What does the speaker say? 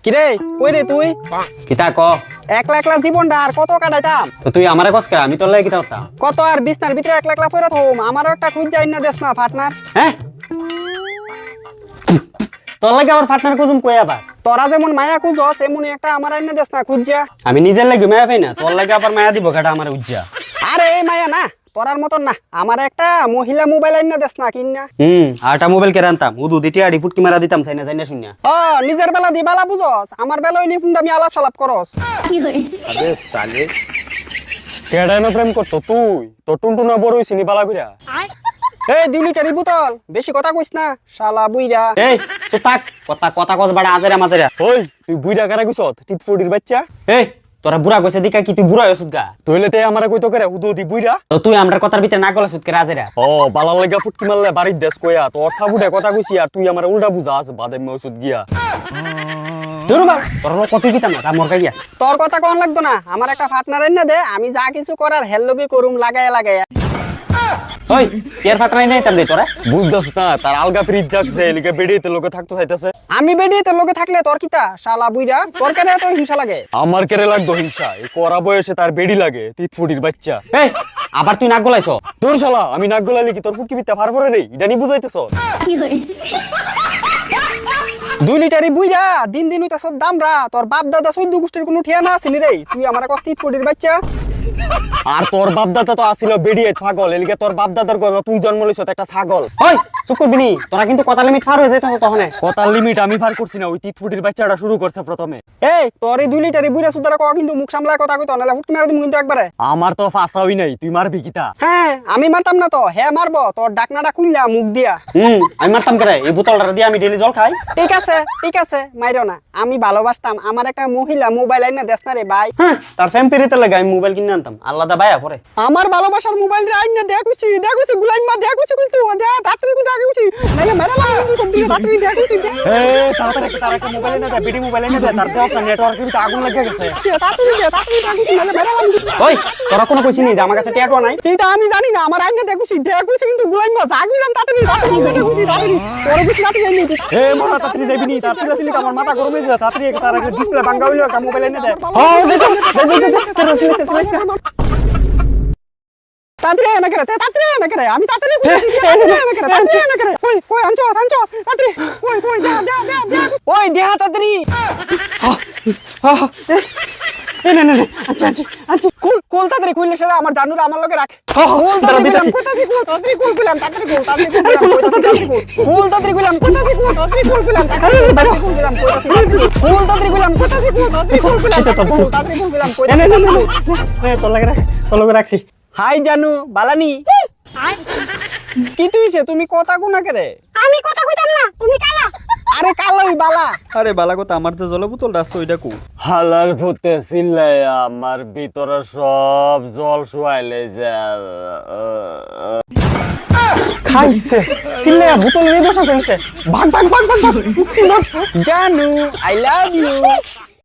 কিরে কই রে তুই কিতা ক একলা একলা জীবনটা আর কত কাটাইতাম তো তুই আমারে কস কে আমি তোর লাগি কিতা করতাম কত আর বিছনার ভিতরে একলা একলা পড়ে থাকুম আমারও একটা খুঁজ যাই না দেশ না পার্টনার হ্যাঁ তোর লাগি আমার পার্টনার কুজুম কই আবার তোরা যেমন মায়া খুঁজস এমনই একটা আমার আইনা দেশ না খুঁজা আমি নিজের লাগি মায়া পাই না তোর লাগি আবার মায়া দিব কাটা আমার উজ্জা আরে এই মায়া না তোরার মতন না আমার একটা মহিলা মোবাইল আইনা দেশ না কিনা আটা মোবাইল কে রানতাম উদু দিটি আড়ি ফুটকি মারা দিতাম চাইনা চাইনা শুনিয়া ও নিজের বেলা দি বালা বুঝস আমার বেলা হইলি ফোনটা আমি আলাপ সালাপ করস আবে সালে কেডানো প্রেম করতো তুই তো টুনটুনা বড় হইছিস নি বালা কইরা এই 2 লিটারি বোতল বেশি কথা কইস না শালা বুইরা এই চুপ থাক কথা কথা কস বাড়া আজেরা মাঝেরা ওই তুই বুইরা কারা কইছত তিত ফুডির বাচ্চা এই তোরা বুড়া কইছে দিকা কি তুই বুড়া হইছস গা তুইলে তে আমারে কইতো করে হুদু দি বুইরা তো তুই আমরার কথার ভিতরে না গলাছস কে রাজেরা ও বালা লাগা ফুটকি মারলে বাড়ি দেশ কইয়া তোর সাবুডে কথা কইছি আর তুই আমারে উল্টা বুঝাস বাদে মৌসুদ গিয়া তোর বা তোর কত কিতাম না মোর গিয়া তোর কথা কোন লাগতো না আমার একটা পার্টনার আইনা দে আমি যা কিছু করার হেল লগি করুম লাগায় লাগায় ওই কেয়ার ফাটাই নাই তামলে তোরা বুঝদছ না তার আলগা ফ্রিজ যাচ্ছে এলিকে বেড়িতে লোকে থাকতে চাইতেছে আমি বেডি তোর লোকে থাকলে তোর কিতা শালা বুইরা তোর কেন এত হিংসা লাগে আমার কেরে লাগতো হিংসা এই করা বয়সে তার বেড়ি লাগে তিত ফুটির বাচ্চা এই আবার তুই নাক গলাইছ তোর শালা আমি নাক গলাইলি কি তোর ফুটকি বিতে ফার ফরে নেই এটা নি বুঝাইতেছ 2 লিটারি বুইরা দিন দিন হইতাছ দামরা তোর বাপ দাদা 14 গোষ্ঠীর কোনো ঠিয়া না আসিনি রে তুই আমার কত তিত ফুটির বাচ্চা আর তোর বাপ দাদা তো আসিল বেড়িয়ে ছাগল এলিকে তোর বাপ দাদার গলা তুই জন্ম লইছ একটা ছাগল ওই চুপ করবি নি তোরা কিন্তু কথা লিমিট পার হয়ে যাইতাছ তখন কথা লিমিট আমি পার করছি না ওই তিত ফুটির বাচ্চাটা শুরু করছে প্রথমে এই তোর এই 2 লিটারি বুইরা সুদারা কও কিন্তু মুখ সামলায় কথা কইতো নালে ফুটকি মেরে দিমু কিন্তু একবারে আমার তো ফাঁসাওই নাই তুই মারবি কিতা হ্যাঁ আমি মারতাম না তো হ্যাঁ মারবো তোর ডাকনাটা খুললা মুখ দিয়া আমি মারতাম করে এই বোতলটা দিয়ে আমি ডেইলি জল খাই ঠিক আছে মাইরো না আমি ভালোবাসতাম আমার একটা মহিলা মোবাইল আইনা দেশ না রে ভাই হ্যাঁ তার ফ্যাম পেরিতে লাগে আমি মোবাইল কিনে আনতাম আলাদা ভাইয়া পরে আমার ভালোবাসার মোবাইল রে আইনা দেখুছি গুলাইম মা দেখুছি কিন্তু রাত্রি কিন্তু দেখুছি নাইলে মেরালাম কিন্তু সব দিকে রাত্রি দেখুছি এ তাড়াতাড়ি তার একটা মোবাইল এনে দে বিডি মোবাইল এনে দে তার বক্স নেটওয়ার্ক কিন্তু আগুন লাগে গেছে তাড়াতাড়ি দেখুছি নাইলে মেরালাম ওই তোরা কোনো কইছিস নি যে আমার কাছে ট্যাটু নাই এইটা আমি জানি না আমার আইনা দেখুছি কিন্তু গুলাইম মা জাগিলাম তাড়াতাড়ি দেখুছি তোর কিছু রাত্রি আইনি এ মোরা তাড়াতাড়ি দেবি নি তার ছিল আমার মাথা গরম হয়ে যায় তাড়াতাড়ি তার একটা ডিসপ্লে ভাঙা হইলো একটা মোবাইল এনে দে তাড়াতাড়ি না করে আমি তাড়াতাড়ি কই আনছো তাড়াতাড়ি কই দে ওই দেহা তাড়াতাড়ি না আচ্ছা কুল তাড়াতাড়ি কইলে সেটা আমার জানুরা আমার লগে রাখ দাঁড়া দিতেছি তাড়াতাড়ি কুল কইলাম তাড়াতাড়ি কুল তোর লগে রাখছি হাই জানু বালানি কি তুইছে তুমি কথা কোনা করে আমি কথা কইতাম না তুমি কালা আরে কালাই বালা আরে বালা কথা আমার যে জল বোতল রাস্তা ওইটা কো হালার ফুতে চিল্লাই আমার ভিতরে সব জল শুয়াইলে যা খাইছে সিল্লা বোতল নিয়ে বসা করেছে ভাগ জানু আই লাভ ইউ